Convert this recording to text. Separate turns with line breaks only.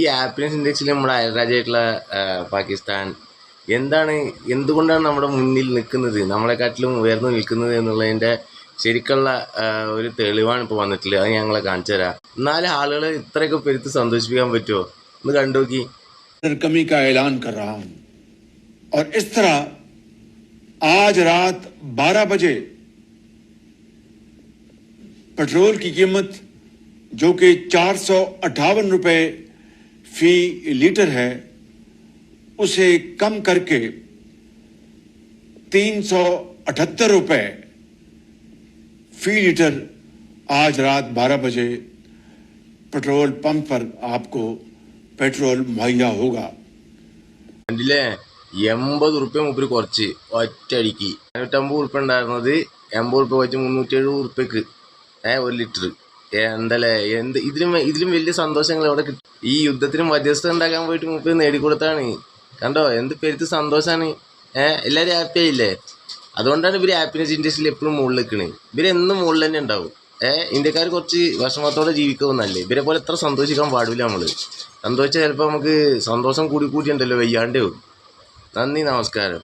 ഈ ഹാപ്പിനെസ് ഇൻഡെക്സിൽ നമ്മുടെ അയൽരാജ്യമായിട്ടുള്ള പാകിസ്ഥാൻ എന്തുകൊണ്ടാണ് നമ്മുടെ മുന്നിൽ നിൽക്കുന്നത്, നമ്മളെക്കാട്ടിലും ഉയർന്നു നിൽക്കുന്നത് എന്നുള്ളതിൻ്റെ ശരിക്കുള്ള ഒരു തെളിവാണ് ഇപ്പോൾ വന്നിട്ടുള്ളത്. അത് ഞങ്ങളെ കാണിച്ചു തരാം. എന്നാലും ആളുകളെ ഇത്രയൊക്കെ പെരുത്ത് സന്തോഷിപ്പിക്കാൻ പറ്റുമോ ഒന്ന് കണ്ടു നോക്കി.
कमी का ऐलान कर रहा हूं और इस तरह आज रात 12 बजे पेट्रोल की कीमत जो कि 458 रुपए फी लीटर है उसे कम करके 378 रुपए फी लीटर आज रात 12 बजे पेट्रोल पंप पर आपको पेट्रोल मुहैया होगा.
കണ്ടില്ലേ, 80 റുപ്യ മുപ്പര് കുറച്ച് ഒറ്റയടിക്ക്. 550 റുപ്യ ഉണ്ടായിരുന്നത് 80 റുപ്യ വെച്ച് 370 റുപ്യക്ക് 1 ലിറ്റർ. എന്തല്ലേ, ഇതിലും വലിയ സന്തോഷങ്ങൾ എവിടെ കിട്ടും? ഈ യുദ്ധത്തിന് മധ്യസ്ഥ ഉണ്ടാക്കാൻ പോയിട്ട് മുപ്പത് നേടിക്കൊടുത്താണ്. കണ്ടോ എന്ത് പെരുത്ത് സന്തോഷമാണ്. എല്ലാവരും ഹാപ്പി ആയില്ലേ? അതുകൊണ്ടാണ് ഇവർ ഹാപ്പിനെസ് ഇൻഡസ്ട്രിയിൽ എപ്പോഴും മുകളിൽ നിൽക്കുന്നത്. ഇവരെന്നും മുകളിൽ തന്നെ ഉണ്ടാവും. ഇന്ത്യക്കാർ കുറച്ച് വിഷമത്തോടെ ജീവിക്കുമെന്നല്ലേ, ഇവരെ പോലെ എത്ര സന്തോഷിക്കാൻ പാടില്ല. നമ്മൾ സന്തോഷിച്ചാൽ ചിലപ്പോൾ നമുക്ക് സന്തോഷം കൂടി കൂട്ടിയുണ്ടല്ലോ വയ്യാണ്ടേ. നന്ദി, നമസ്കാരം.